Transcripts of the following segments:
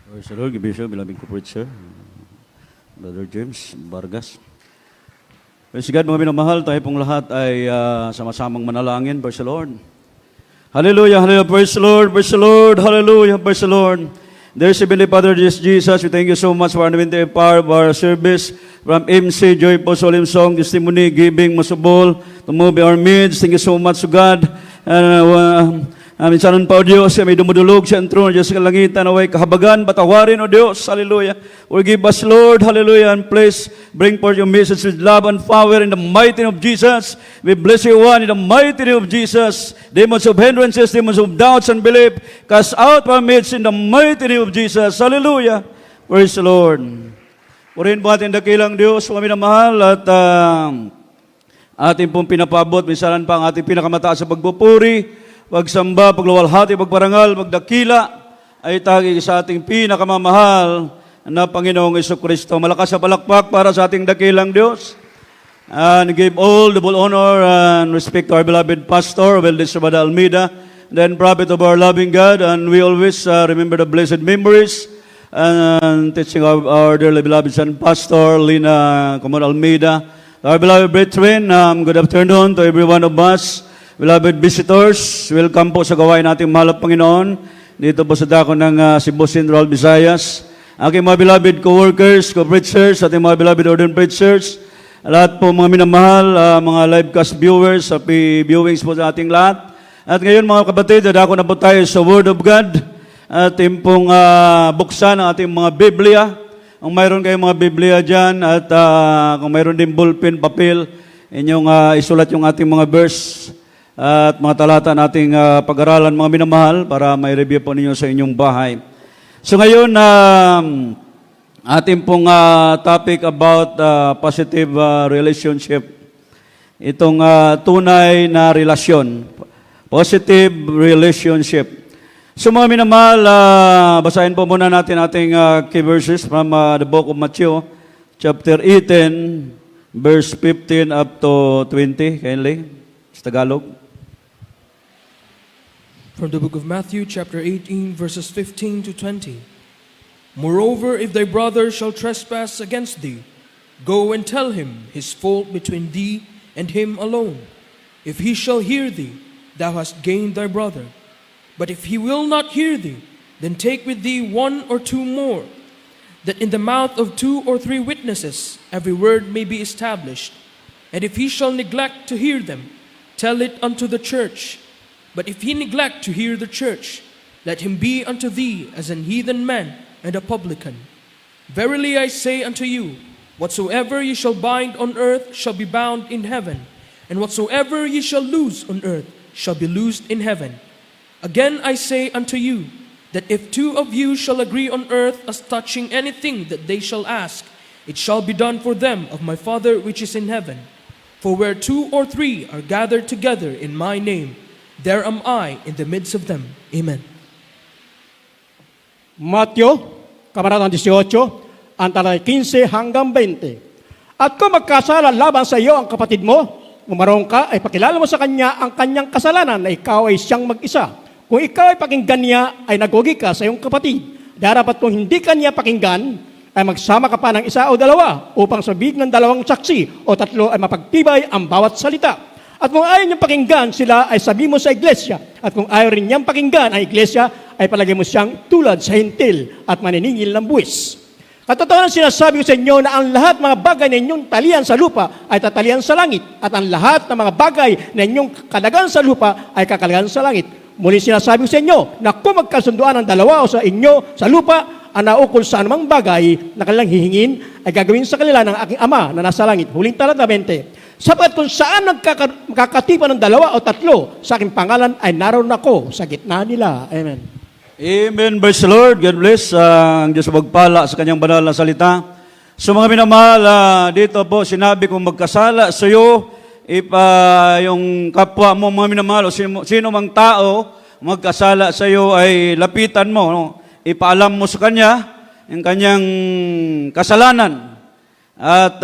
Praise the Lord, Bishop, beloved co-preacher, Brother James Vargas. Praise God, mga minamahal, tayo pong lahat ay sama-samang manalangin. Praise the Lord. Hallelujah, hallelujah, praise the Lord, hallelujah, praise the Lord. Dear Heavenly Father, Jesus, we thank you so much for the power of our service from MC, Joyful Solemn Song, Testimony, Giving, Masubol, to move our midst. Thank you so much, God. Minsanan pa, O Diyos, may dumudulog sa trono, Diyos sa kalangitan, away kahabagan, batawarin, O Diyos, hallelujah. Forgive us, Lord, hallelujah, and please bring forth your message with love and power in the mighty name of Jesus. We bless you, one, in the mighty name of Jesus. Demons of hindrances, demons of doubts and belief, cast out from our midst in the mighty name of Jesus, hallelujah. Praise the Lord. Purihin po ating dakilang Diyos, kami na mahal, at ating pong pinapabot, minsanan pa ang ating pinakamataas sa pagpupuri, pagsamba, pagluwalhati, pagparangal, magdakila, ay tagi sa ating pinakamamahal na Panginoong Jesucristo. Malakas sa palakpak para sa ating dakilang Diyos. And give all the full honor and respect to our beloved pastor, Valdez Sabada Almeida, then prophet of our loving God, and we always remember the blessed memories and teaching of our dearly beloved son, Pastor Lina Comon Almeida. Our beloved brethren, good afternoon to every one of us. Beloved visitors, welcome po sa gawain nating mahal na Panginoon dito po sa dako ng Cebu Central, Visayas. Aking mga beloved co-workers, co-preachers, ating mga beloved ordained preachers, lahat po mga minamahal, mga livecast viewers, happy viewings po sa ating lahat. At ngayon mga kapatid, dako na po tayo sa Word of God. Ating pong buksan ang ating mga Biblia. Kung mayroon kayong mga Biblia dyan at kung mayroon din ballpen, papel, inyong isulat yung ating mga verse at mga talata nating pag-aralan, mga minamahal, para may review po ninyo sa inyong bahay. So ngayon, ating pong topic about positive relationship. Itong tunay na relasyon. Positive relationship. So mga minamahal, basahin po muna natin ating key verses from the book of Matthew, chapter 18, verse 15 up to 20. Kindly, sa Tagalog. From the book of Matthew, chapter 18, verses 15 to 20. Moreover, if thy brother shall trespass against thee, go and tell him his fault between thee and him alone. If he shall hear thee, thou hast gained thy brother. But if he will not hear thee, then take with thee one or two more, that in the mouth of 2 or 3 witnesses every word may be established. And if he shall neglect to hear them, tell it unto the church. But if he neglect to hear the church, let him be unto thee as an heathen man and a publican. Verily I say unto you, whatsoever ye shall bind on earth shall be bound in heaven, and whatsoever ye shall loose on earth shall be loosed in heaven. Again I say unto you, that if 2 of you shall agree on earth as touching anything that they shall ask, it shall be done for them of my Father which is in heaven. For where 2 or 3 are gathered together in my name, there am I in the midst of them. Amen. Matthew, Kabanatang 18, antara 15 hanggang 20. At kung magkasala laban sa iyo ang kapatid mo, umarong ka, ay pakilala mo sa kanya ang kanyang kasalanan na ikaw ay siyang mag-isa. Kung ikaw ay pakinggan niya, ay nagugi ka sa iyong kapatid. Darapat kung hindi kanya pakinggan, ay magsama ka pa ng 1 o 2 upang sa big ng 2 saksi o 3 ay mapagtibay ang bawat salita. At kung ayaw niyang pakinggan, sila ay sabi mo sa iglesia. At kung ayaw rin niyang pakinggan ang iglesia, ay palagay mo siyang tulad sa hintil at maniningil ng buwis. Katotohanan sinasabi ko sa inyo na ang lahat mga bagay na inyong talian sa lupa ay tatalian sa langit. At ang lahat ng mga bagay na inyong kalagan sa lupa ay kakalagan sa langit. Muli sinasabi ko sa inyo na kung magkasunduan ng 2 o sa inyo sa lupa, ang naukol sa anumang bagay na kanilang hihingin ay gagawin sa kanila ng aking Ama na nasa langit. Huling talata 20. Sapagat kung saan magkakatipan ng 2 o 3 sa aking pangalan ay naroon ako sa gitna nila. Amen. Amen. Praise the Lord. God bless ang Diyos magpala sa kanyang banal na salita. So mga minamahal, dito po sinabi kung magkasala sa iyo, yung kapwa mo mga minamahal o sino mang tao magkasala sa iyo ay lapitan mo, no? Ipaalam mo sa kanya yung kanyang kasalanan. At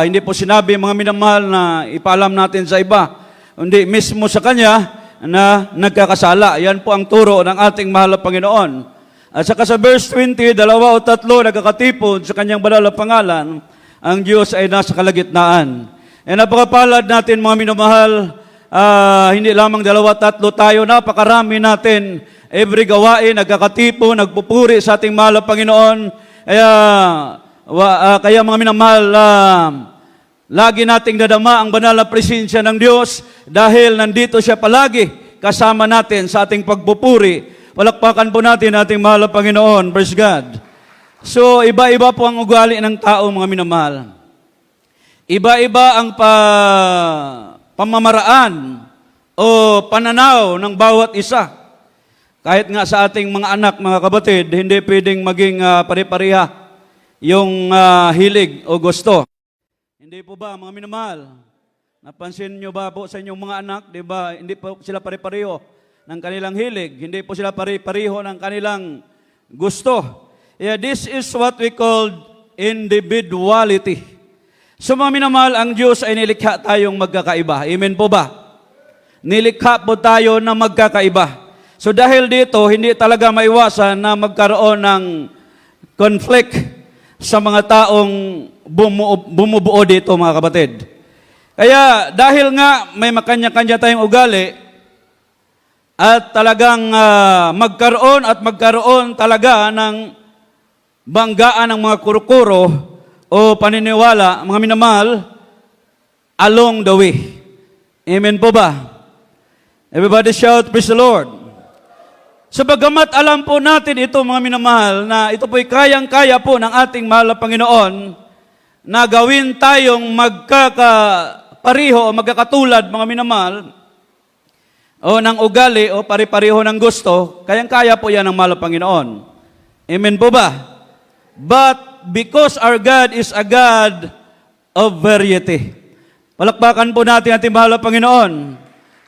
hindi po sinabi mga minamahal na ipaalam natin sa iba, hindi mismo sa kanya na nagkakasala. Yan po ang turo ng ating mahal na Panginoon. At saka sa verse 20, dalawa o tatlo nagkakatipon sa kanyang banal na pangalan, ang Diyos ay nasa kalagitnaan. E napakapalad natin mga minamahal, hindi lamang dalawa, tatlo tayo, napakarami natin. Every gawain, nagkakatipon, nagpupuri sa ating mahal na Panginoon. Kaya mga minamahal, lagi nating dadama ang banal na presensya ng Diyos dahil nandito siya palagi kasama natin sa ating pagpupuri. Palakpakan po natin ating mahal na Panginoon. Praise God. So, iba-iba po ang ugali ng tao, mga minamahal. Iba-iba ang pamamaraan o pananaw ng bawat isa. Kahit nga sa ating mga anak, mga kapatid, hindi pwedeng maging pare-pareha yung hilig o gusto. Hindi po ba, mga minamahal? Napansin nyo ba po sa inyong mga anak, di ba, hindi po sila pare-pareho ng kanilang hilig, hindi po sila pare-pareho ng kanilang gusto. Yeah, this is what we call individuality. So mga minamahal, ang Diyos ay nilikha tayong magkakaiba. Amen po ba? Nilikha po tayo na magkakaiba. So dahil dito, hindi talaga maiwasan na magkaroon ng conflict sa mga taong bumubuo dito, mga kapatid. Kaya dahil nga may makanya-kanya tayong ugali, at talagang magkaroon talaga ng banggaan ng mga kurukuro o paniniwala, mga minamahal, along the way. Amen po ba? Everybody shout, praise the Lord. So bagamat alam po natin ito, mga minamahal, na ito po'y kayang-kaya po ng ating mahal na Panginoon na gawin tayong magkakapariho o magkakatulad, mga minamahal, o ng ugali o pari-pariho ng gusto, kayang-kaya po yan ng mahal na Panginoon. Amen po ba? But because our God is a God of variety. Palakpakan po natin ating mahal na Panginoon.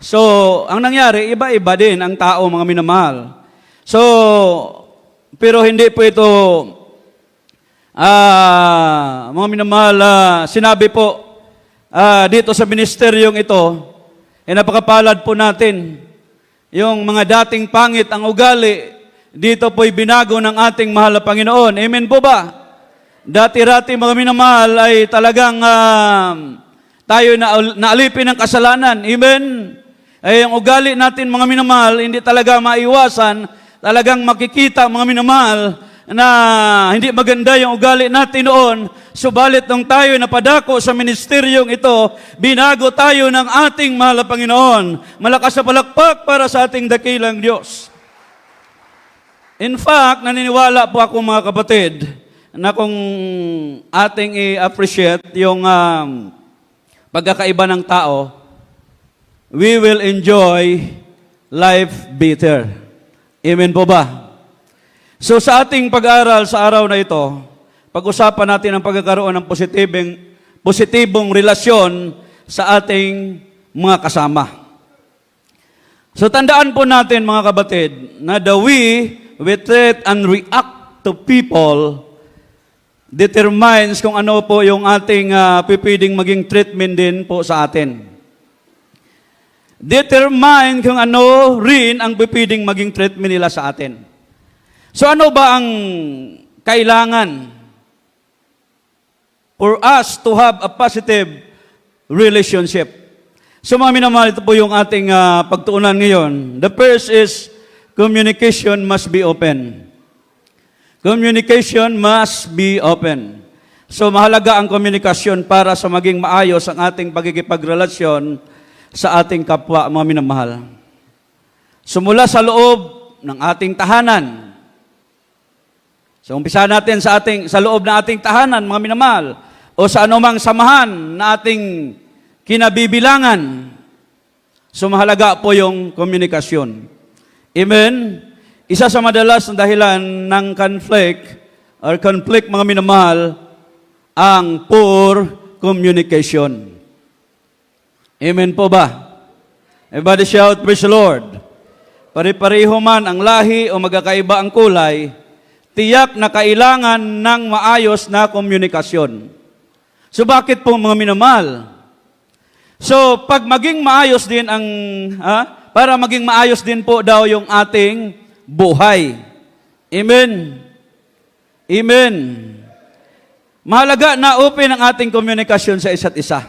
So, ang nangyari, iba-iba din ang tao, mga minamahal. So, pero hindi po ito, mga minamahal, sinabi po dito sa ministeryong ito, napakapalad po natin. Yung mga dating pangit ang ugali, dito po'y binago ng ating mahal na Panginoon. Amen po ba? Dati-rati, mga minamahal, ay talagang tayo naalipin ng kasalanan. Amen? Ay ang ugali natin, mga minamahal, hindi talaga maiwasan. Talagang makikita, mga minamahal, na hindi maganda yung ugali natin noon. Subalit nung tayo napadako sa ministeryong ito, binago tayo ng ating mahal na Panginoon. Malakas na palakpak para sa ating dakilang Diyos. In fact, naniniwala po ako, mga kapatid, na kung ating i-appreciate yung pagkakaiba ng tao, we will enjoy life better. Amen po ba? So sa ating pag-aaral sa araw na ito, pag-usapan natin ang pagkakaroon ng positibong relasyon sa ating mga kasama. So tandaan po natin, mga kapatid, na the way we treat and react to people determines kung ano po yung ating pipiding maging treatment din po sa atin. Determine kung ano rin ang pipiding maging treatment nila sa atin. So ano ba ang kailangan for us to have a positive relationship? So mga minamahal, ito po yung ating pagtuunan ngayon. The first is communication must be open. Communication must be open. So mahalaga ang komunikasyon para sa maging maayos ang ating pagkikipagrelasyon sa ating kapwa, mga minamahal. So mula sa loob ng ating tahanan, so umpisa natin sa loob ng ating tahanan, mga minamahal, o sa anumang samahan na ating kinabibilangan. So mahalaga po yung komunikasyon. Amen? Isa sa madalas na dahilan ng conflict, mga minamahal, ang poor communication. Amen po ba? Everybody shout, praise the Lord. Pare-pareho man ang lahi o magkakaiba ang kulay, tiyak na kailangan ng maayos na komunikasyon. So bakit po, mga minamahal? So pag maging maayos din para maging maayos din po daw yung ating buhay. Amen. Amen. Mahalaga na open ang ating komunikasyon sa isa't isa.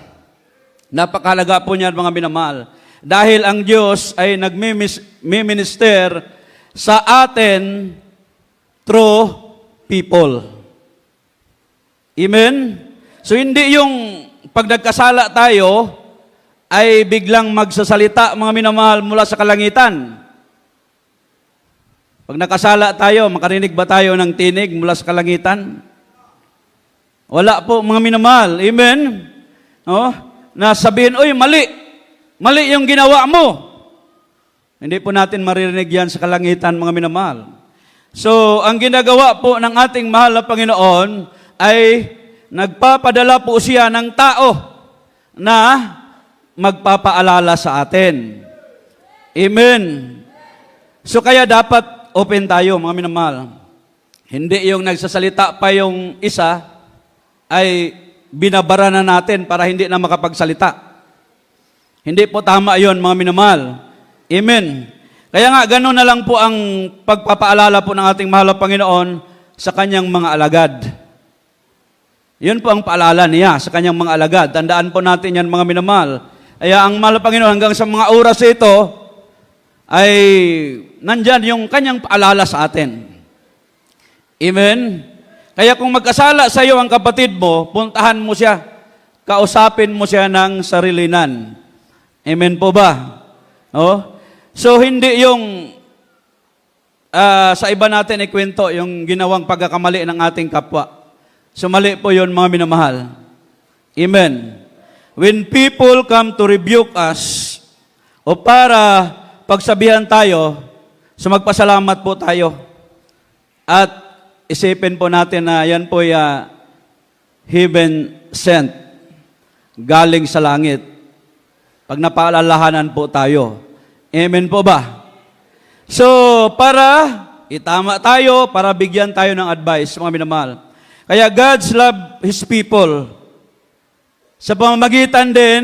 Napakahalaga po niyan mga minamahal. Dahil ang Diyos ay nagmi-minister sa atin through people. Amen? So hindi yung pag nagkasala tayo ay biglang magsasalita mga minamahal mula sa kalangitan. Pag nakasala tayo, makarinig ba tayo ng tinig mula sa kalangitan? Wala po mga minamahal. Amen? Oh, na sabihin, oy, mali. Mali yung ginawa mo. Hindi po natin maririnig yan sa kalangitan, mga minamahal. So, ang ginagawa po ng ating mahal na Panginoon ay nagpapadala po siya ng tao na magpapaalala sa atin. Amen. So, kaya dapat open tayo, mga minamahal. Hindi yung nagsasalita pa yung isa, ay binabara na natin para hindi na makapagsalita. Hindi po tama yon mga minamahal. Amen. Kaya nga, gano'n na lang po ang pagpapaalala po ng ating mahal na Panginoon sa kanyang mga alagad. Yun po ang paalala niya sa kanyang mga alagad. Tandaan po natin yan mga minamahal. Kaya ang mahal na Panginoon hanggang sa mga oras ito ay nandyan yung kanyang paalala sa atin. Amen. Kaya kung magkasala sa iyo ang kapatid mo, puntahan mo siya, kausapin mo siya ng sarilinan. Amen po ba? Oh? So, hindi yung sa iba natin ikwento yung ginawang pagkakamali ng ating kapwa. So, mali po yun mga minamahal. Amen. When people come to rebuke us, o para pagsabihan tayo, so magpasalamat po tayo. At isipin po natin na yan po heaven sent, galing sa langit. Pag napaalalahanan po tayo. Amen po ba? So, para itama tayo, para bigyan tayo ng advice, mga minamahal. Kaya God's love His people. Sa pamamagitan din,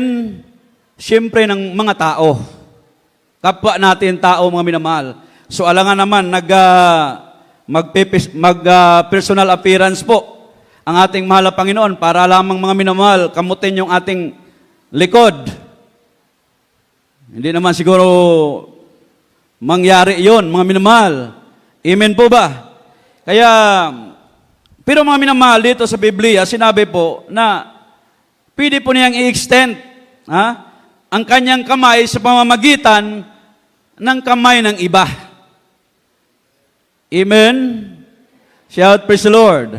siyempre ng mga tao. Kapwa natin tao, mga minamahal. So, alangan naman, mag-personal appearance po ang ating mahal na Panginoon para lamang mga minamahal, kamutin yung ating likod. Hindi naman siguro mangyari yon mga minamahal. Amen po ba? Kaya, pero mga minamahal, dito sa Biblia, sinabi po na pwede po niyang i-extend ang kanyang kamay sa pamamagitan ng kamay ng iba. Amen? Shout, praise the Lord.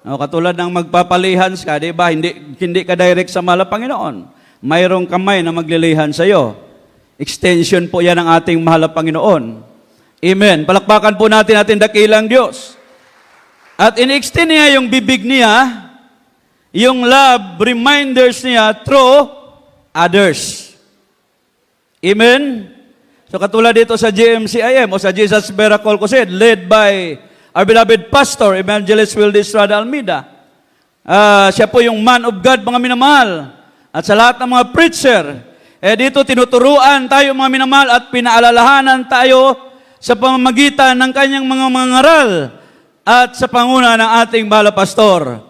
Katulad ng magpapalihans ka, di ba? Hindi ka direct sa mahal na Panginoon. Mayroong kamay na maglilihan sa iyo. Extension po yan ng ating mahal na Panginoon. Amen. Palakpakan po natin dakilang Diyos. At in-extend niya yung bibig niya, yung love reminders niya through others. Amen? So katulad dito sa GMCIM o sa Jesus Miracle Crusade, led by our beloved pastor, Evangelist Wilde Estrada Almeida. Siya po yung man of God, mga minamahal. At sa lahat ng mga preacher, dito tinuturuan tayo mga minamahal at pinaalalahanan tayo sa pamamagitan ng kanyang mga ngaral at sa panguna ng ating mahal na pastor.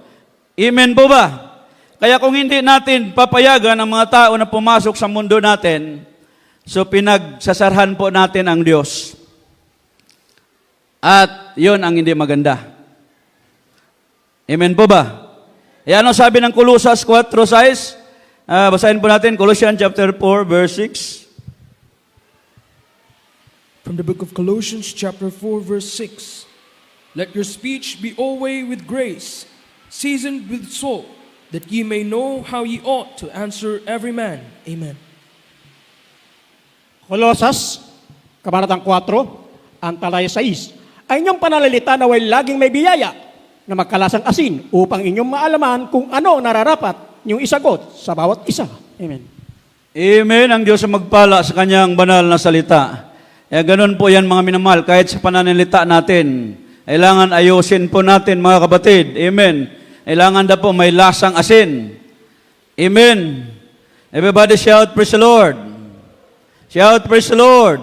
Amen po ba? Kaya kung hindi natin papayagan ang mga tao na pumasok sa mundo natin, so pinagsasarhan po natin ang Diyos. At yun ang hindi maganda. Amen po ba? E ano sabi ng Colossus 4:6? Basahin po natin, Colossians chapter 4, verse 6. From the book of Colossians chapter 4, verse 6. Let your speech be always with grace, seasoned with salt, that ye may know how ye ought to answer every man. Amen. Kolosas, Kabanatang 4, ang talaya 6. Ay inyong pananalita na way laging may biyaya na magkalasang asin upang inyong maalaman kung ano nararapat yung isagot sa bawat isa. Amen. Amen. Ang Diyos ang magpala sa kanyang banal na salita. Ganun po yan mga minamahal, kahit sa pananalita natin. Kailangan ayusin po natin mga kapatid. Amen. Kailangan na po may lasang asin. Amen. Everybody shout, praise the Lord. Shout, praise the Lord.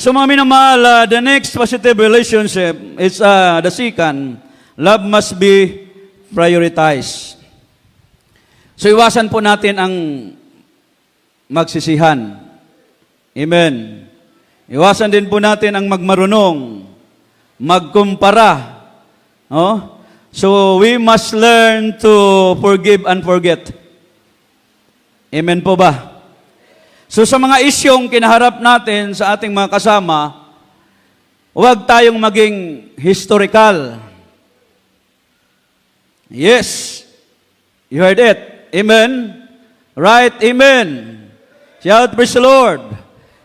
So mga minamahal, the next positive relationship is the second. Love must be prioritized. So iwasan po natin ang magsisihan. Amen. Iwasan din po natin ang magmarunong, magkumpara. Oh? So we must learn to forgive and forget. Amen po ba? So sa mga isyong kinaharap natin sa ating mga kasama, huwag tayong maging historical. Yes, you heard it. Amen? Right? Amen. Shout, praise the Lord.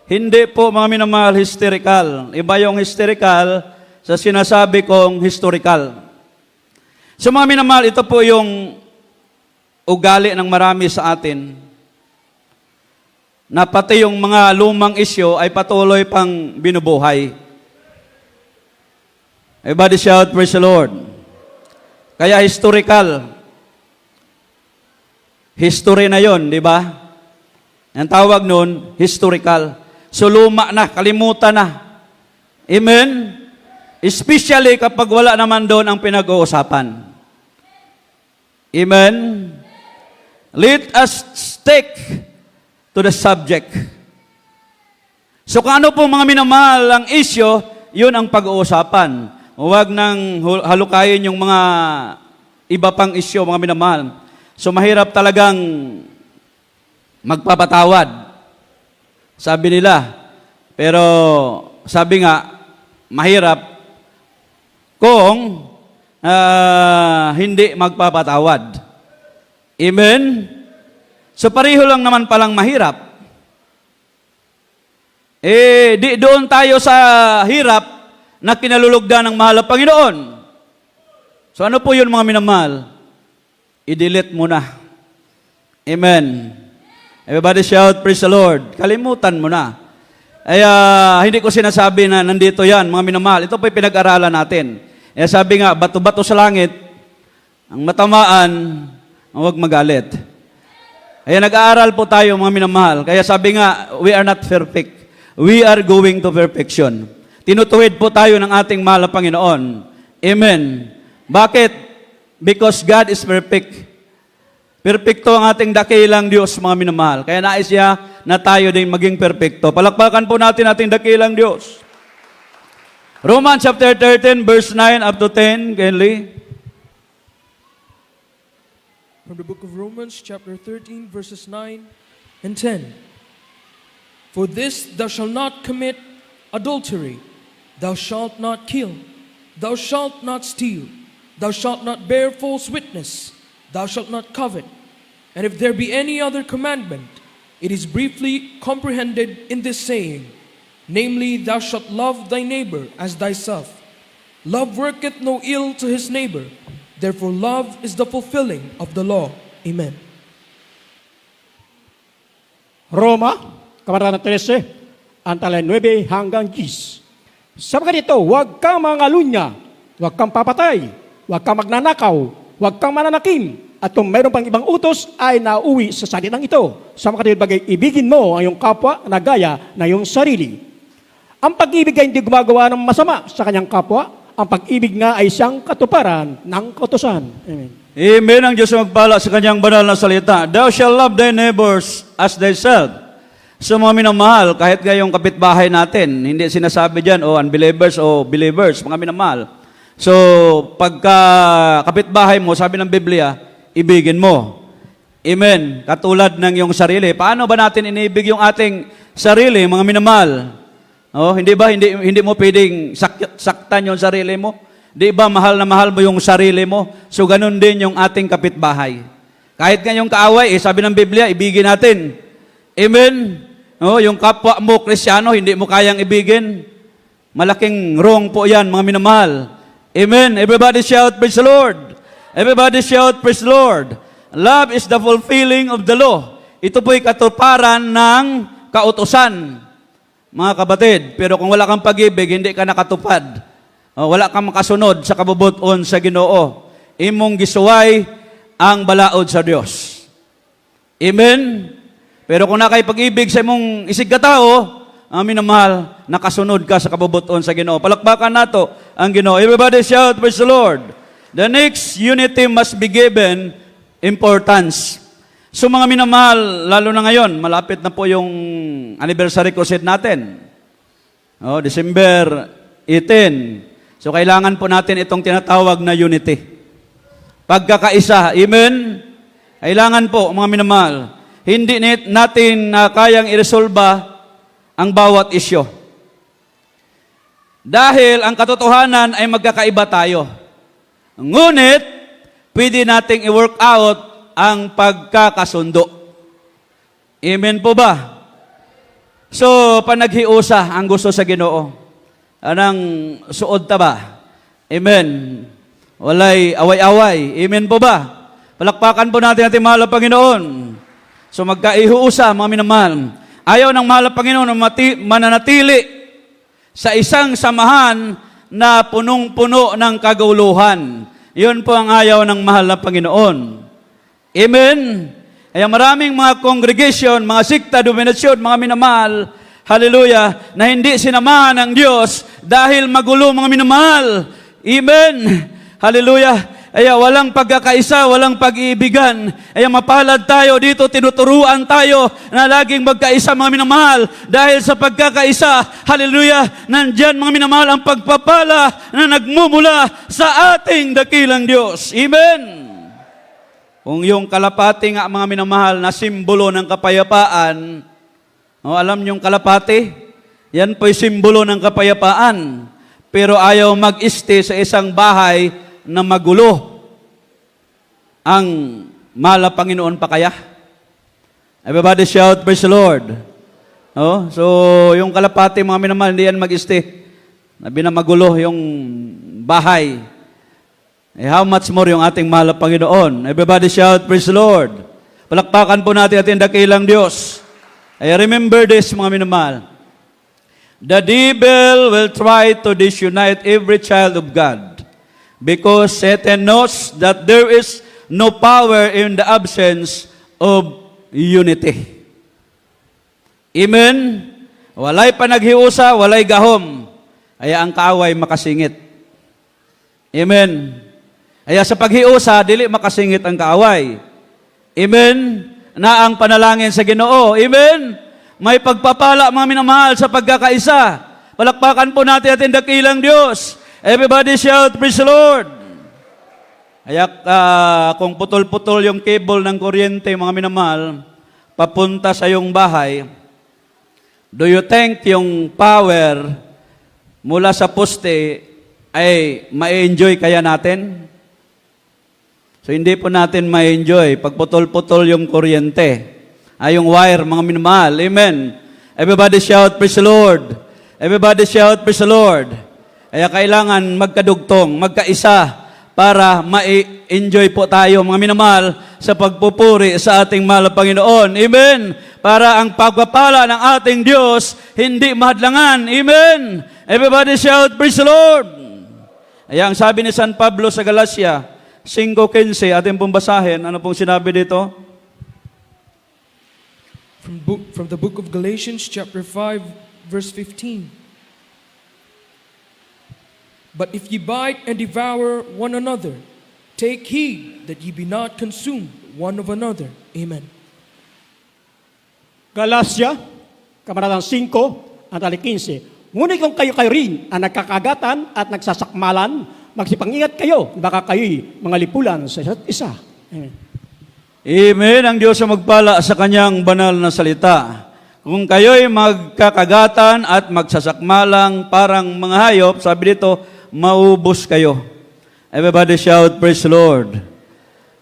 Hindi po mga minamahal hysterical. Iba yung hysterical sa sinasabi kong historical. So mga minamahal, ito po yung ugali ng marami sa atin, na pati yung mga lumang isyo ay patuloy pang binubuhay. Everybody shout, praise the Lord. Kaya historical. History na yon, di ba? Ang tawag nun, historical. So luma na, kalimutan na. Amen? Especially kapag wala naman doon ang pinag-uusapan. Amen? Let us stick to the subject. So kung ano po mga minamahal ang isyo, yun ang pag-uusapan. Huwag nang halukayin yung mga iba pang isyo, mga minamahal. So mahirap talagang magpapatawad. Sabi nila. Pero sabi nga, mahirap kung hindi magpapatawad. Amen? So pareho lang naman palang mahirap. Di doon tayo sa hirap na kinalulugdan ng mahal na Panginoon. So ano po yun mga minamahal? I-delete mo na. Amen. Everybody shout, praise the Lord. Kalimutan mo na. Ay, hindi ko sinasabi na nandito yan, mga minamahal. Ito po yung pinag-aralan natin. Sabi nga, bato-bato sa langit, ang matamaan, huwag magalit. Kaya nag-aaral po tayo, mga minamahal. Kaya sabi nga, we are not perfect. We are going to perfection. Tinutuwid po tayo ng ating mahal na Panginoon. Amen. Bakit? Because God is perfect. Perfecto ang ating dakilang Diyos, mga minamahal. Kaya nais niya na tayo din maging perfecto. Palakpakan po natin ating dakilang Diyos. Romans chapter 13, verse 9 up to 10, Kenley. From the book of Romans, chapter 13, verses 9 and 10. For this thou shalt not commit adultery, thou shalt not kill, thou shalt not steal, thou shalt not bear false witness, thou shalt not covet. And if there be any other commandment, it is briefly comprehended in this saying, namely, thou shalt love thy neighbor as thyself. Love worketh no ill to his neighbor, therefore love is the fulfilling of the law. Amen. Roma, Kabanata 13, antala 9 hanggang 10. Sabagat ito, huwag kang mangalunya, huwag kang papatay, huwag kang magnanakaw, huwag kang mananakim, at kung mayroon pang ibang utos ay nauwi sa salitang ito. Sa mga bagay, ibigin mo ang iyong kapwa na gaya na iyong sarili. Ang pag-ibig ay hindi gumagawa ng masama sa kanyang kapwa. Ang pag-ibig nga ay siyang katuparan ng kautusan. Amen. Amen. Ang Diyos magpala sa kanyang banal na salita. Thou shalt love thy neighbors as thyself. So mga minamahal, kahit ngayong kapitbahay natin, hindi sinasabi dyan, unbelievers o believers, mga minamahal. So, pagka kapitbahay mo, sabi ng Biblia, ibigin mo. Amen. Katulad ng iyong sarili. Paano ba natin inibig yung ating sarili, mga minamahal? Hindi ba, hindi mo pwedeng saktan yung sarili mo? Di ba mahal na mahal mo yung sarili mo? So, ganun din yung ating kapitbahay. Kahit ngayong kaaway, sabi ng Biblia, ibigin natin. Amen. Yung kapwa mo, Kristyano, hindi mo kayang ibigin. Malaking wrong po yan, mga minamahal. Amen. Everybody shout, praise the Lord. Everybody shout, praise the Lord. Love is the fulfilling of the law. Ito po'y katuparan ng kautusan, mga kapatid. Pero kung wala kang pag-ibig, hindi ka nakatupad. Wala kang makasunod sa kabubuton sa Ginoo. Imong gisuway ang balaod sa Dios. Amen. Pero kung nakay pag-ibig sa imong isig katao, ang minamahal, nakasunod ka sa kabubuton sa Ginoo. Palakpakan nato ang Ginoo. Everybody shout, praise the Lord. The next unity must be given importance. So mga minamahal, lalo na ngayon, malapit na po yung anniversary crusade natin. December 18. So kailangan po natin itong tinatawag na unity. Pagkakaisa. Amen? Kailangan po, mga minamahal, hindi natin kayang iresolba ang bawat isyo. Dahil ang katotohanan ay magkakaiba tayo. Ngunit, pwede nating i-work out ang pagkakasundo. Amen po ba? So, panaghiusa ang gusto sa Ginoo. Anang suod ta ba? Amen. Walay away-away. Amen po ba? Palakpakan po natin ating mahal na Panginoon. So magkaihuusa, mga minamahal. Ayaw ng mahal na Panginoon na mananatili sa isang samahan na punong-puno ng kaguluhan. Yun po ang ayaw ng mahal na Panginoon. Amen? Kaya maraming mga congregation, mga sikta, dominasyon, mga minamahal, hallelujah, na hindi sinamahan ng Diyos dahil magulo, mga minamahal. Amen? Hallelujah. Kaya walang pagkakaisa, walang pag-iibigan. Kaya mapalad tayo dito, tinuturuan tayo na laging magkaisa, mga minamahal. Dahil sa pagkakaisa, hallelujah, nandyan, mga minamahal, ang pagpapala na nagmumula sa ating dakilang Diyos. Amen. Kung yung kalapati nga, mga minamahal, na simbolo ng kapayapaan, alam niyong kalapati? Yan po'y simbolo ng kapayapaan. Pero ayaw mag-este sa isang bahay na magulo. Ang mahal na Panginoon pa kaya? Everybody shout, praise the Lord. So, yung kalapati, mga minamahal, hindi yan mag-este. Nabi na magulo yung bahay. How much more yung ating mahal na Panginoon? Everybody shout, praise the Lord. Palakpakan po natin ating dakilang Diyos. I remember this, mga minamahal. The devil will try to disunite every child of God. Because Satan knows that there is no power in the absence of unity. Amen? Walay panaghiusa, walay gahom. Kaya ang kaaway makasingit. Amen? Kaya sa paghiusa, dili makasingit ang kaaway. Amen? Na ang panalangin sa Ginoo. Amen? May pagpapala, mga minamahal, sa pagkakaisa. Palakpakan po natin ating dakilang Diyos. Everybody shout, praise the Lord. Kaya kung putol-putol yung cable ng kuryente, mga minamahal, papunta sa iyong bahay, do you think yung power mula sa poste ay ma-enjoy kaya natin? So hindi po natin ma-enjoy pag putol-putol yung kuryente. Yung wire, mga minamahal. Amen. Everybody shout, praise the Lord. Everybody shout, praise the Lord. Kaya kailangan magkadugtong, magkaisa para ma-enjoy po tayo, mga minamahal, sa pagpupuri sa ating mahal na Panginoon. Amen. Para ang pagpapala ng ating Diyos hindi mahadlangan. Amen. Everybody shout, praise the Lord. Kaya ang sabi ni San Pablo sa Galacia 5:15, ating pong basahin. Ano pong sinabi dito? From the book of Galatians, chapter 5, verse 15. But if ye bite and devour one another, take heed that ye be not consumed one of another. Amen. Galacia, Kabanatang 5, ang tali 15. Ngunit kung kayo rin ang nagkakagatan at nagsasakmalan, magsipang-ingat kayo, baka kayo'y mga lipulan sa isa't isa. Amen. Amen. Ang Diyos ang magpala sa kanyang banal na salita. Kung kayo'y magkakagatan at magsasakmalang parang mga hayop, sabi dito, maubos kayo. Everybody shout, praise the Lord.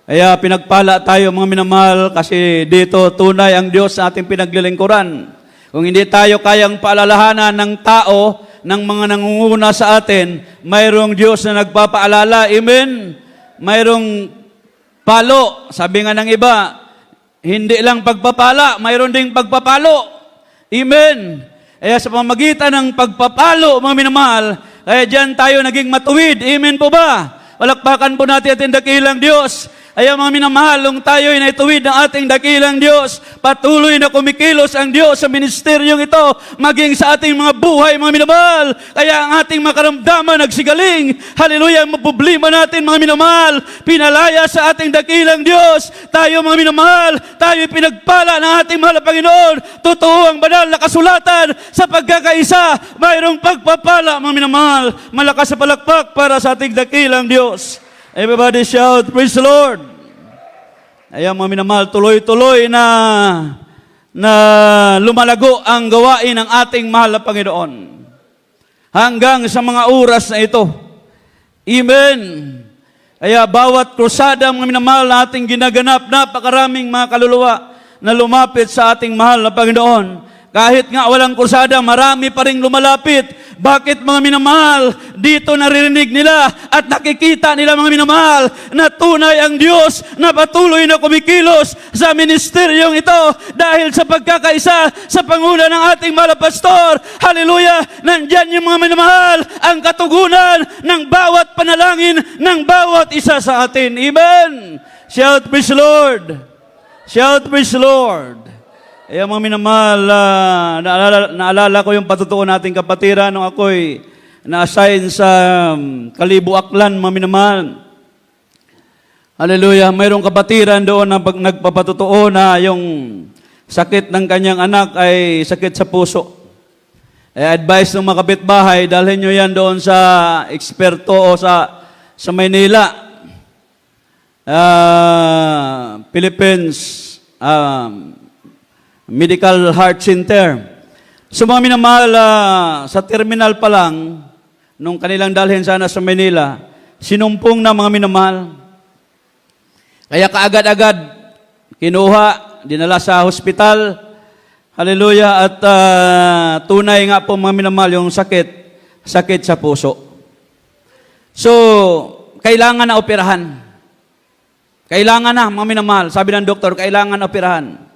Kaya pinagpala tayo, mga minamahal, kasi dito tunay ang Diyos sa ating pinaglilingkuran. Kung hindi tayo kayang paalalahanan ng tao, ng mga nangunguna sa atin, mayroong Diyos na nagpapaalala. Amen? Mayroong palo. Sabi nga ng iba, hindi lang pagpapala, mayroon ding pagpapalo. Amen? Kaya sa pamamagitan ng pagpapalo, mga minamahal, kaya dyan tayo naging matuwid. Amen po ba? Palakpakan po natin ating dakilang Diyos. Ay mga minamahal, nung tayo'y naituwid ng ating dakilang Diyos, patuloy na kumikilos ang Diyos sa ministeryong ito, maging sa ating mga buhay, mga minamahal. Kaya ang ating makaramdaman nagsigaling. Hallelujah, ang problema natin, mga minamahal, pinalaya sa ating dakilang Diyos. Tayo, mga minamahal, tayo'y pinagpala ng ating mahal na Panginoon. Totoo ang banal na kasulatan sa pagkakaisa. Mayroong pagpapala, mga minamahal. Malakas sa palakpak para sa ating dakilang Diyos. Everybody shout, praise the Lord. Ayan mga minamahal, tuloy-tuloy na lumalago ang gawain ng ating mahal na Panginoon. Hanggang sa mga oras na ito. Amen. Kaya bawat krusada mga minamahal na ating ginaganap, napakaraming mga kaluluwa na lumapit sa ating mahal na Panginoon. Kahit nga walang krusada, marami pa rin lumalapit. Bakit mga minamahal? Dito naririnig nila at nakikita nila mga minamahal na tunay ang Diyos na patuloy na kumikilos sa ministeryong ito dahil sa pagkakaisa sa panguna ng ating mahal na pastor. Hallelujah! Nandyan yung mga minamahal, ang katugunan ng bawat panalangin ng bawat isa sa atin. Amen! Shout, praise the Lord! Shout, praise the Lord! Eh, mga minamahal, naalala ko yung patutuon nating kapatiran nung ako'y na-assign sa Kalibo Aklan, mga minamahal. Hallelujah, mayroong kapatiran doon na nagpapatutuo na yung sakit ng kanyang anak ay sakit sa puso. Advice ng mga kapitbahay, dalhin nyo yan doon sa eksperto o sa Maynila. Philippines, Medical Heart Center. So mga minamahal, sa terminal pa lang, nung kanilang dalhin sana sa Manila, sinumpong na mga minamahal. Kaya kaagad-agad, kinuha, dinala sa hospital, hallelujah, at tunay nga po mga minamahal yung sakit sa puso. So, kailangan na operahan. Kailangan na mga minamahal. Sabi ng doktor, kailangan na operahan.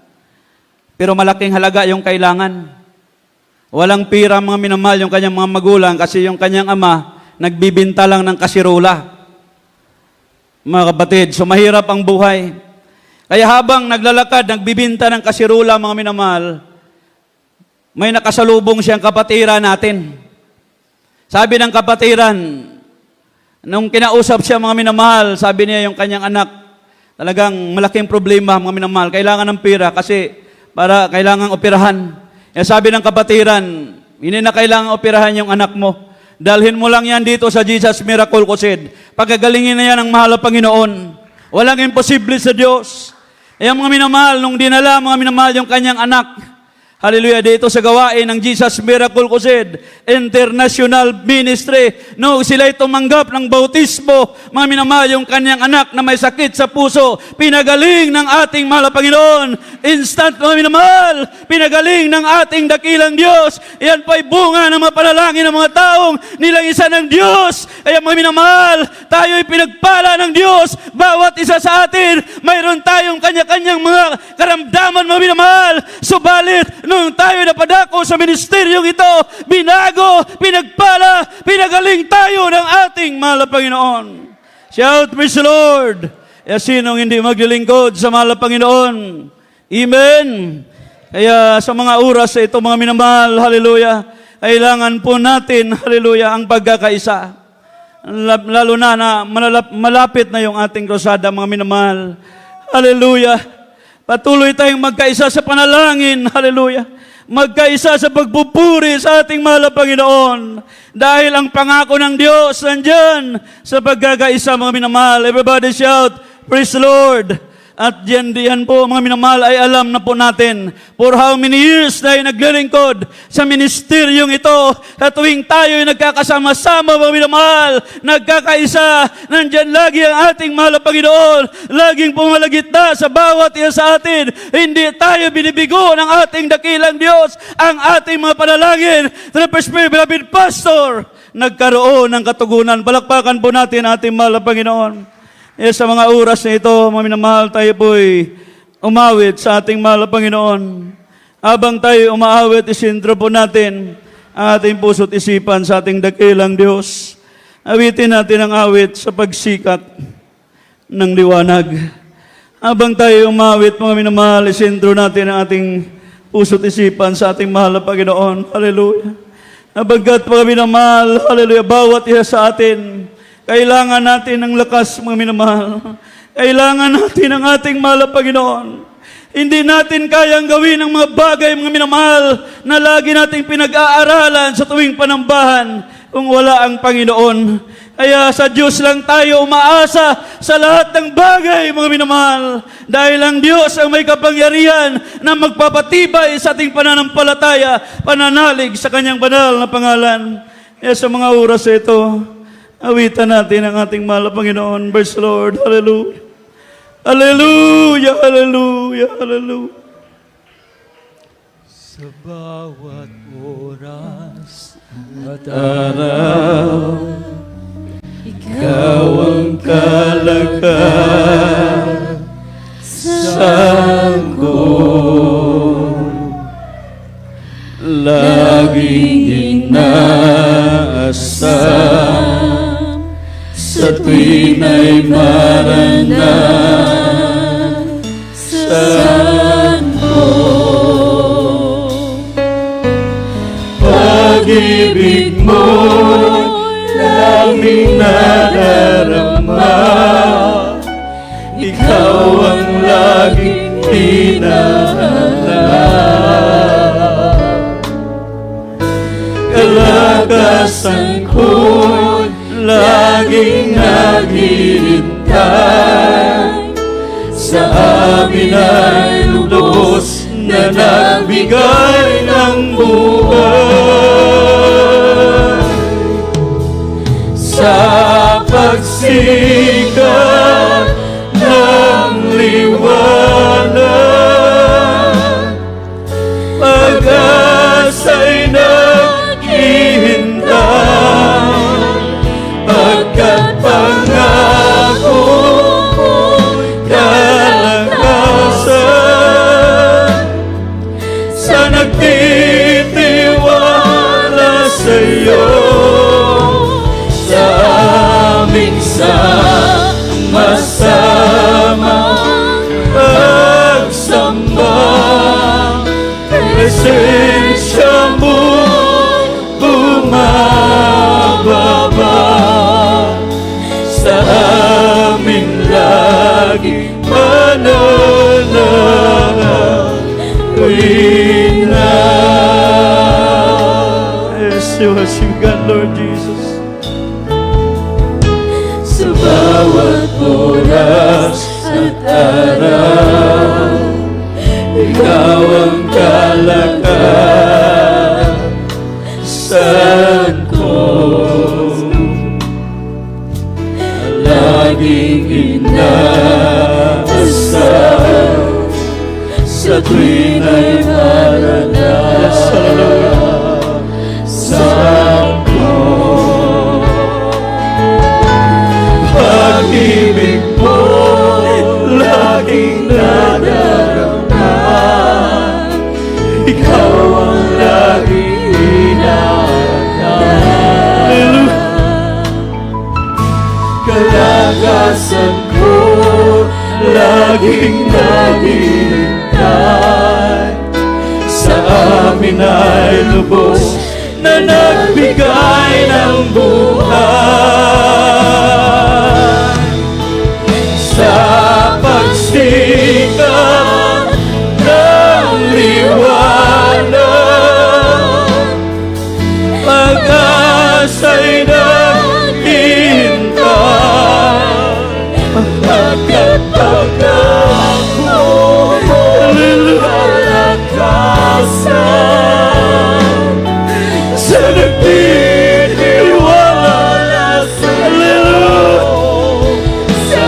Pero malaking halaga yung kailangan. Walang pira mga minamahal yung kanyang mga magulang kasi yung kanyang ama nagbibinta lang ng kasirula. Mga kapatid, so mahirap ang buhay. Kaya habang naglalakad, nagbibinta ng kasirula mga minamahal, may nakasalubong siyang kapatiran natin. Sabi ng kapatiran, nung kinausap siya mga minamahal, sabi niya yung kanyang anak, talagang malaking problema mga minamahal, kailangan ng pira kasi para kailangang operahan. E sabi ng kapatiran, hindi na kailangang operahan yung anak mo. Dalhin mo lang yan dito sa Jesus Miracle Crusade. Pagagalingin na yan ang mahal na Panginoon. Walang imposible sa Diyos. E ang mga minamahal, nung dinala mga minamahal yung kanyang anak, hallelujah, dito sa gawain ng Jesus Miracle Crusade International Ministry. No, sila'y tumanggap ng bautismo, mga minamahal, yung kanyang anak na may sakit sa puso, pinagaling ng ating mahal na Panginoon. Instant, mga minamahal, pinagaling ng ating dakilang Diyos. Yan po'y bunga ng mga panalangin ng mga taong nilang isa ng Diyos. Kaya mga minamahal, tayo'y pinagpala ng Diyos. Bawat isa sa atin, mayroon tayong kanya-kanyang mga karamdaman, mga minamahal. Subalit, nung tayo napadako sa ministeryong ito, binago, pinagpala, pinagaling tayo ng ating mahal na Panginoon. Shout, praise the Lord! E sinong hindi maglilingkod sa mahal na Panginoon? Amen! Kaya sa mga oras sa ito, mga minamahal, hallelujah, kailangan po natin, hallelujah, ang pagkakaisa. Lalo na malapit na yung ating krusada, mga minamahal. Hallelujah! Patuloy tayong magkaisa sa panalangin. Hallelujah. Magkaisa sa pagpupuri sa ating mahal na Panginoon. Dahil ang pangako ng Diyos nandyan sa pagkakaisa, mga minamahal. Everybody shout, praise the Lord. At diyan po, mga minamahal, ay alam na po natin for how many years na naglilingkod sa ministeryong ito. Sa tuwing tayo ay nagkakasama-sama, mga minamahal, nagkakaisa, nandyan lagi ang ating mahal na Panginoon. Laging pumalagitna sa bawat isa sa atin. Hindi tayo binibigo ng ating dakilang Diyos. Ang ating mga panalangin, the beloved pastor, nagkaroon ng katugunan. Palakpakan po natin ating mahal na Panginoon. Sa mga oras na ito, mga minamahal, tayo po'y umawit sa ating mahal na Panginoon. Habang tayo umaawit, isintro po natin ang ating puso't isipan sa ating dakilang Diyos. Awitin natin ang awit sa pagsikat. ng liwanag. Habang tayo umawit, mga minamahal, isentro natin ang ating puso't isipan sa ating mahal na Panginoon. Hallelujah. Habagkat mga minamahal, hallelujah, bawat isa sa atin, kailangan natin ng lakas, mga minamahal. Kailangan natin ang ating mahal na Panginoon. Hindi natin kayang gawin ang mga bagay, mga minamahal, na lagi nating pinag-aaralan sa tuwing panambahan kung wala ang Panginoon. Kaya sa Diyos lang tayo umaasa sa lahat ng bagay, mga minamahal. Dahil ang Diyos ang may kapangyarihan na magpapatibay sa ating pananampalataya, pananalig sa Kanyang banal na pangalan. Kaya sa mga oras ito, awitan natin ang ating mahal na Panginoon. Praise the Lord. Hallelujah. Hallelujah, hallelujah, hallelujah. Sa bawat oras at Araw, ikaw ang kalakal sa ko. Laging inaasam sa tuwing ay maranasan ko. Pag-ibig mo aming nadarama, ikaw ang laging hinahanap. Kalakasan ko'y laging naghihintay, sa amin ay lubos na nagbigay ng buhay. Sa pagsikat ng liwanag, pag-asa'y naghihintay, pagkat pangako mo'y kalakasan, sa nagtitiwala sa'yo. Sama-sama pagsamba, presensya mo bumababa, sa amin lagi mananahawina. Yes, you worship God, Lord Jesus. Sa bawat oras at araw, ikaw ang kalakasan ko. Laging inaasam sa tuwing ay maranasan ko. Pag-ibig mo laging nadarama, ikaw ang laging hinahanap. Kalakasan ko laging naghihintay, sa amin ay lubos na nagbigay ng buhay. Sa pagsikat ng liwanag, pag-asa'y naghihintay, pagkat pangako mo'y kalakasan, sa nagtitiwala sa'yo. Sa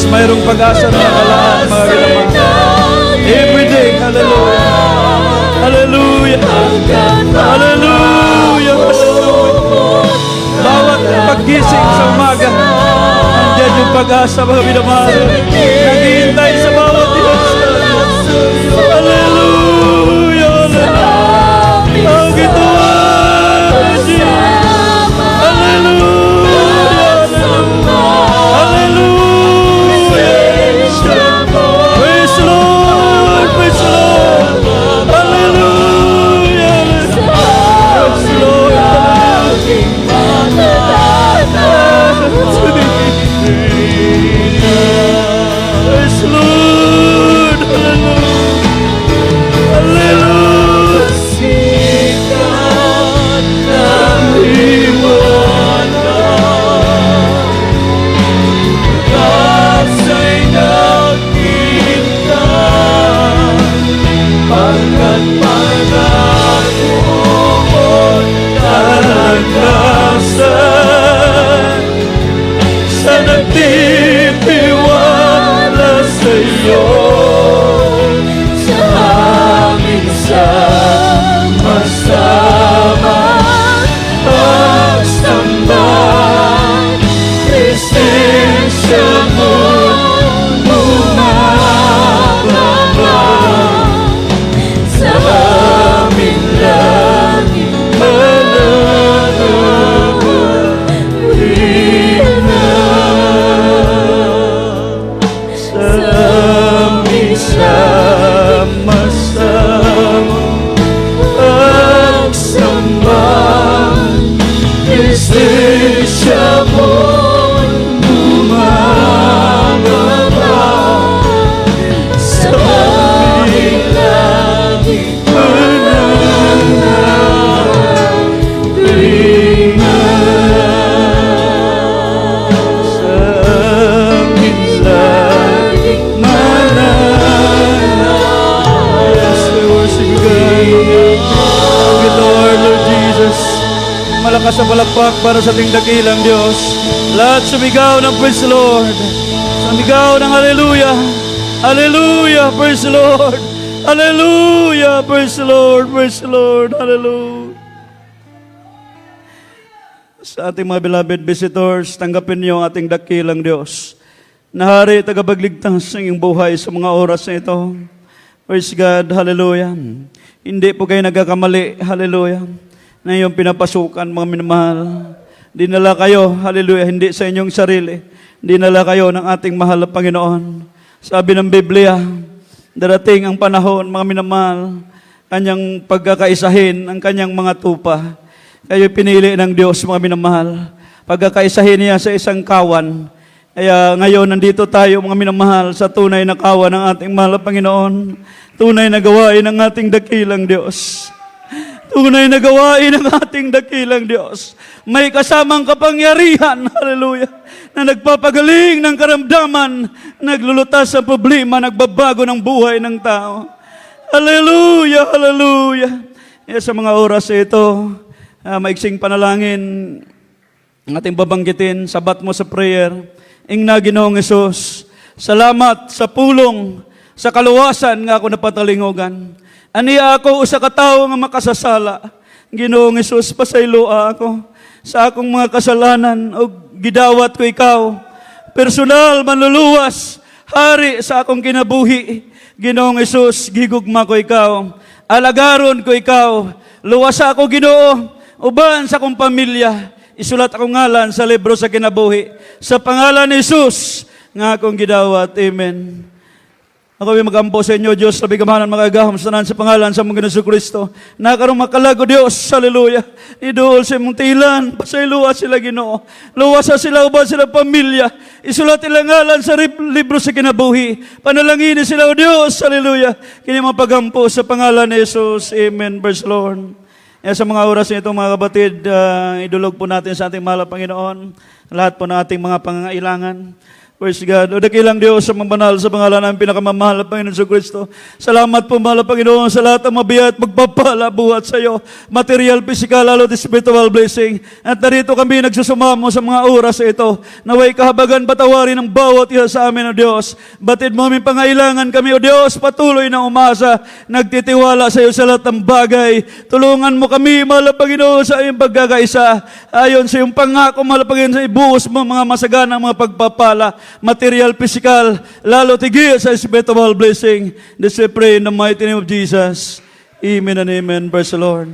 Diyos, mayroong pag-asa na nakalaan, mga ginamahal. Every day, hallelujah. Hallelujah. Hallelujah. Bawat paggising sa umaga, andyan yung pag-asa, mga ginamahal. Naghihintay sa bawat Diyos. Hallelujah. Ang gituan, Jesus. Hallelujah. Hallelujah. Praise the Lord. Praise the Lord. Hallelujah. Praise the Lord. Praise the Lord. Hallelujah. Hallelujah. Sikat ng liwanag, kasa'y nakita, pagkat pangako talagasan, sa nagtitiwala sa'yo, sa aming sama-sama pagsamba, presensya mo bumababa sa aming langit mananawin sa aming sama-sama pagsamba, presensya mo bumababa sa aming langit mananawin sa aming langit mananawin. Yes, we worship you, God. Thank you, Lord Jesus. Malakas sa palakpak para sa ating dakilang Diyos. Lahat sumigaw ng praise the Lord. Sumigaw ng hallelujah. Hallelujah, praise the Lord. Hallelujah, praise the Lord. Praise the Lord. Hallelujah. Sa ating mga beloved visitors, tanggapin niyo ang ating dakilang Diyos. Nahari, tagapagligtas ng iyong buhay sa mga oras na ito. Praise God, hallelujah. Hindi po kayo nagkakamali, hallelujah, na iyong pinapasukan, mga minamahal. Dinala kayo, hallelujah, hindi sa inyong sarili. Dinala kayo ng ating mahal na Panginoon. Sabi ng Biblia, darating ang panahon, mga minamahal, kanyang pagkakaisahin ang kanyang mga tupa. Kayo pinili ng Diyos, mga minamahal. Pagkakaisahin niya sa isang kawan. Kaya ngayon, nandito tayo, mga minamahal, sa tunay na kawan ng ating mahal na Panginoon. Tunay na gawain ng ating dakilang Diyos. Tunay na gawain ng ating dakilang Diyos. May kasamang kapangyarihan, hallelujah, na nagpapagaling ng karamdaman, naglulutas sa problema, nagbabago ng buhay ng tao. Hallelujah, hallelujah. Sa mga oras ito, maiksing panalangin, ang ating babanggitin, sabat mo sa prayer, ingna Ginoong Hesus, salamat sa pulong, sa kaluwasan nga ako napatalingogan. Aniya ako sa katao nga makasasala. Ginoong Hesus, pasayloa ako sa akong mga kasalanan o gidawat ko ikaw. Personal, manluluwas, hari sa akong kinabuhi. Ginoong Hesus, gigugma ko ikaw. Alagaron ko ikaw. Luwasa ako, Ginoo, uban sa akong pamilya. Isulat akong ngalan sa libro sa kinabuhi. Sa pangalan ni Hesus, nga akong gidawat. Amen. Ako ay magampo sa inyo, Diyos, sabi kamahanan makagahom sa pangalan sa mong Ginoong Kristo. Nakarong makalago, Diyos, hallelujah. Idool sa mong tilan, pasayluwa sila, Ginoo. Luwasa sila, uban sila pamilya. Isulat ilang ngalan sa libro sa kinabuhi. Panalangin sila, O Diyos, hallelujah. Kini mga pagampo sa pangalan ni Jesus. Amen, verse Lord. Sa mga oras nito, mga kapatid, idulog po natin sa ating mahal na Panginoon lahat po ng ating mga pangangailangan. Praise God. O dakilang Diyos sa mga banal sa pangalan ng pinakamamahal na Panginoon sa Kristo. Salamat po, mahal na Panginoon, sa lahat ng mabiyay at magpapala buhat sa iyo. Material, physical, lalo at spiritual blessing. At narito kami nagsusumamo sa mga oras ito. Naway kahabagan patawarin ng bawat isa sa amin, O Diyos. Batid mo aming pangailangan kami, O Diyos. Patuloy na umasa. Nagtitiwala sa iyo sa lahat ng bagay. Tulungan mo kami, mahal na Panginoon, sa iyong pagkakaisa. Ayon sa iyong pangako, mahal na Panginoon, sa ibuhos mo mga masaganang mga pagpapala. Material, physical, lalo tigil sa spiritual blessing. This we pray in the mighty name of Jesus. Amen and amen. Praise the Lord.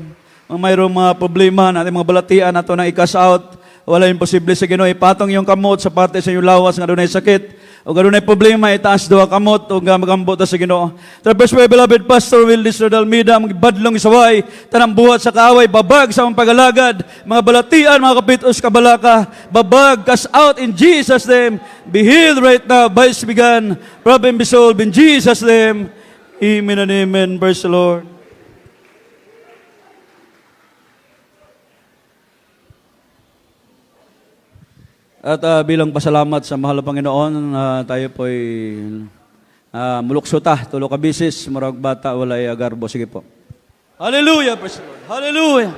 Kung mayroong mga problema na ating mga balatian na ito na i-cast out, wala imposible sa Ginoo. Ipatong yung kamot sa parte sa inyong lawas nga doon ay sakit. O ganoon ay problema, itaas doa kamot o magambot sa Ginoo. Tapos my beloved Pastor Wildis Rodalmida, magbadlong isaway, tanang buhat sa kaaway, babag sa mga pagalagad, mga balatian, mga kapitos, kabalaka, babag, cast out in Jesus' name. Be healed right now, vice began, problem be solved in Jesus' name. Amen and amen. Praise the Lord. At bilang pasalamat sa mahal na Panginoon, tayo po'y muluksuta, tulo ka bisis, murag bata, walay agarbo. Sige po. Hallelujah, praise the Lord. Hallelujah.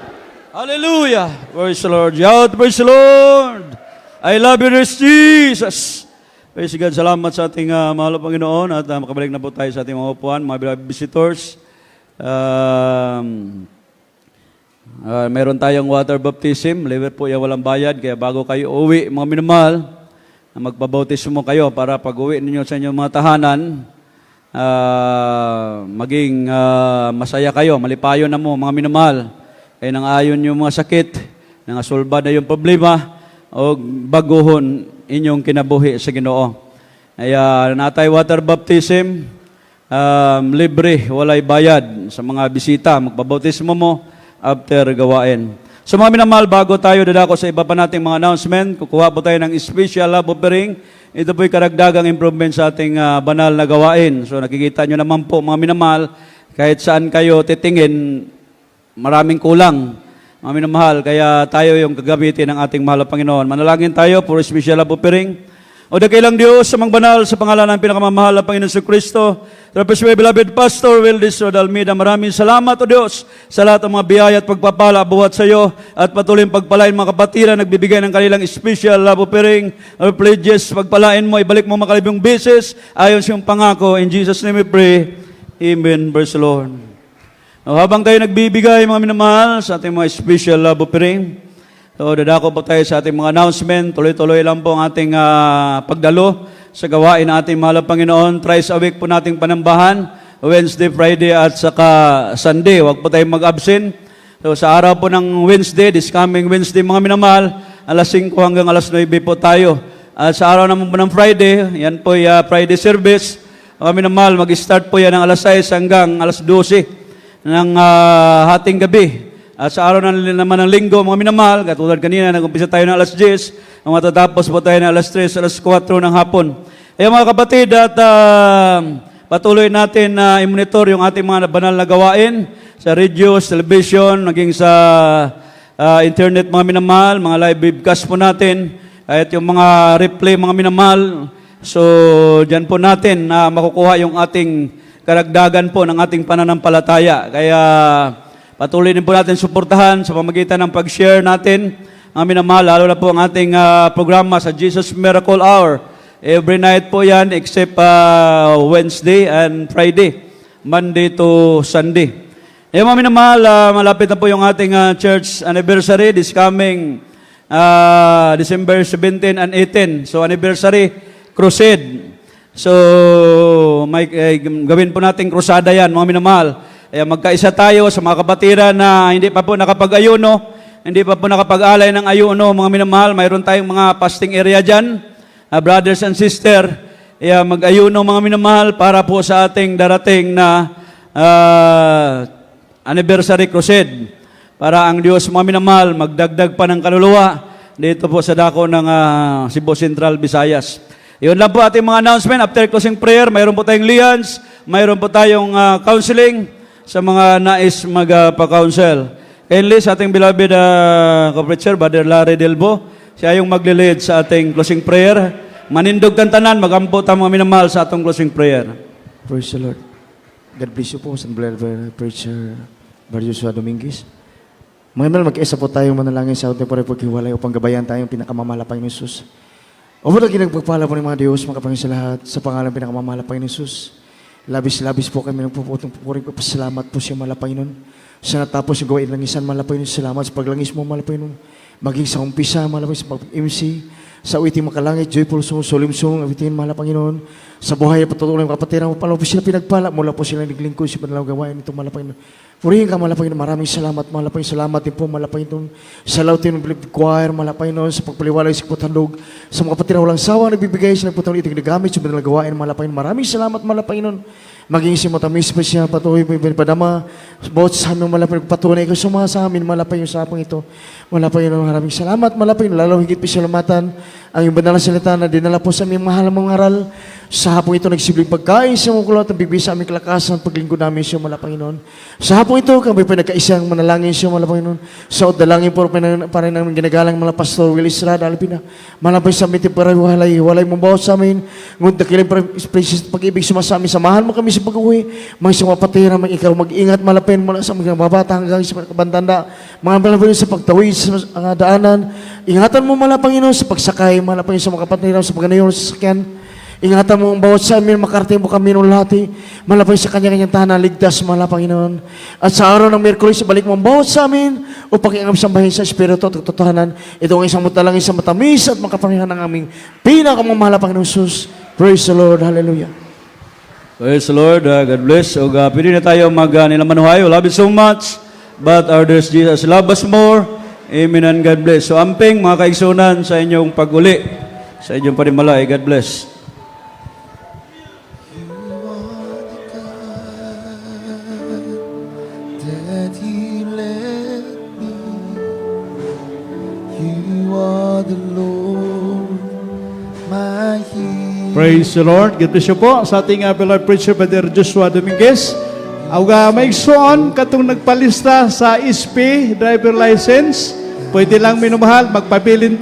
Hallelujah. Praise the Lord. Shout, praise the Lord. I love you, Jesus. Praise God. Salamat sa ating mahal na Panginoon at makabalik na po tayo sa ating mga upuan, mga beloved visitors. Meron tayong water baptism, liver po yung walang bayad, kaya bago kayo uwi, mga minamahal, magpabautismo kayo para pag uwi ninyo sa inyong mga tahanan, maging masaya kayo, malipayo na mo, mga minamahal. Kaya nang ayon yung mga sakit, nang asulba na yung problema, o baguhon inyong kinabuhi sa Ginoo. Kaya natay water baptism, libre, walay bayad sa mga bisita, magpabautismo mo, after gawain. So mga minamahal, bago tayo dadako sa iba pa nating mga announcement, kukuha po tayo ng special love offering. Ito po'y karagdagang improvement sa ating banal na gawain. So nakikita nyo naman po mga minamahal, kahit saan kayo titingin, maraming kulang. Mga minamahal, kaya tayo yung gagamitin ng ating mahal na Panginoon. Manalangin tayo for special love offering. O dakilang Diyos sa mga banal sa pangalan ng pinakamamahal na Panginoon sa Kristo. Tapos my beloved Pastor Wildis Rodalmida, maraming salamat o Diyos sa lahat ng mga biyaya at pagpapala buhat sa iyo at patuloy pagpalain mga kapatiran nagbibigay ng kanilang special love offering or pledges. Pagpalain mo, ibalik mo makalibong beses ayon sa iyong pangako. In Jesus' name we pray. Amen. Praise the Lord. O, habang tayo nagbibigay mga minamahal sa ating mga special love offering, so, dadako po tayo sa ating mga announcement. Tuloy-tuloy lang po ang ating pagdalo sa gawain ng ating mahal na Panginoon. Thrice a week po nating panambahan. Wednesday, Friday, at saka Sunday. Huwag po tayong mag-absent. So, sa araw po ng Wednesday, this coming Wednesday, mga minamahal, alas 5 hanggang alas 9 po tayo. At sa araw naman po ng Friday, yan po yung Friday service. Mga minamahal, mag-start po yan ng alas 6 hanggang alas 12 ng hating gabi. At sa araw naman ng linggo, mga minamahal, katulad kanina, nag-umpisa tayo ng alas 10, ang matatapos po tayo ng alas 3, alas 4 ng hapon. Kaya mga kapatid, at patuloy natin na i-monitor yung ating mga banal na gawain sa radio, television, naging sa internet, mga minamahal, mga live webcast po natin, kahit yung mga replay, mga minamahal. So, dyan po natin na makukuha yung ating karagdagan po ng ating pananampalataya. Kaya, patuloy din po natin suportahan sa pamagitan ng pag-share natin. Ang minamahal, lalo na po ang ating programa sa Jesus Miracle Hour. Every night po yan except Wednesday and Friday. Monday to Sunday. Mga minamahal, malapit na po yung ating church anniversary this coming December 17 and 18. So anniversary crusade. So gawin po natin krusada yan, mga minamahal. Magkaisa tayo sa mga kapatiran na hindi pa po nakapag-ayuno, hindi pa po nakapag-alay ng ayuno, mga minamahal. Mayroon tayong mga fasting area dyan, brothers and sister. Mag-ayuno, mga minamahal, para po sa ating darating na anniversary crusade. Para ang Diyos, mga minamahal, magdagdag pa ng kaluluwa dito po sa dako ng Cebu Central, Visayas. Yun lang po ating mga announcement. After closing prayer, mayroon po tayong lians, mayroon po tayong counseling sa mga nais magpa-counsel. Kindly sa ating beloved corporate chair, Brother Larry Delbo, siya yung magle-lead sa ating closing prayer. manindog tan tanan, magampo ta mga minamahal sa atong closing prayer. Praise the Lord. God bless you po, San Brother Preacher Barrio Dominguez. Mga mahal, mag-isa po tayong manalangin sa ating paghiwalay upang gabayan tayong pinakamamahal pa ng Jesus. O mula ginagpagpala po ng mga Diyos, mga kapangin sa lahat, sa pangalan pinakamamahal pa ng Jesus. Labis-labis po kami nagpuputong pupuring papasalamat po siya, mahal na Panginoon. Sa natapos yung gawain langisan, mahal na Panginoon, salamat sa paglangis mo, mahal na Panginoon. Maging sa umpisa, mahal na Panginoon, sa pag-MC, sa uwiting makalangit, joyful song, solemn awitin, mahal na Panginoon. Sa buhay at patutuloy ng kapatiran, pala po sila pinagpala, mula po sila naglingkod sa panalang gawain nito, mahal na Panginoon. Purihin ka, mahal na Panginoon, maraming salamat, mahal na Panginoon, salamat din po, mahal na Panginoon, sa lautin ng Believed Choir, mahal na Panginoon, sa pagpaliwalay sa kapatandog, sa mga kapatiran walang sawa, nagbibigay sa nagpatuloy iting nagamit sa panalang gawain, mahal na Panginoon, maraming salamat, mahal na Panginoon. Maging si matamis pa siya, patuloy po yung padama, bawat sa aming malapay, patunay ko suma sa amin, malapay yung sapang ito. Malapay yun, maraming salamat, malapay, lalo higit pisalamatan, ang yung banal na salita na dinala po sa aming mahal mong aral. Sa hapong ito, nagsibling pagkain sa mga kulot, ang bibig sa aming kalakasan, paglingkod namin siya, malapay nun. Sa hapong ito, kami pa nagkaisang manalangin siya, malapay nun. Sa dalangin po, parang ng ginagalang mga Pastor Will Estrada, alipina, malapay sa amin, para walay mong bawat sa amin, ngunit dakilang precious pag-ibig sumasami, samahan mo kami sa pag-uwi, mga isang mapatira, mga ikaw, mag-ingat, malapay mula sa mga babata hanggang sa kabandanda, mga malapay sa pagtawid sa daanan, ingatan mo, malapay sa pagsakay, malapay sa mga kapatira, sa paganayon sa sakyan. Ingatan mo ang bawat sa amin, makarating mo kami ng lahat, malapay sa kanya-kanyang tahanan, ligtas, mahal na Panginoon. At sa araw ng Miyerkules, balik mo ang bawat sa amin, upang iangam sambahin sa Espiritu at katotohanan. Ito ang isang mutalangin sa matamis at makapanihan ng aming pinakamamahal na Panginoon Jesus. Praise the Lord. Hallelujah. Praise the Lord. God bless. O pwede na tayo nilamanuhay. Love you so much. But our dear Jesus, love us more. Amen and God bless. So amping mga kaigsunan sa inyong pag-uli, sa inyong panimalay. God bless. That He led me. You are the Lord, my healer. Praise the Lord. God bless you po sa ating beloved preacher, Brother Joshua Dominguez. Ang maigsoon katong nagpalista sa SP driver license, pwede lang minumahal, magpabilin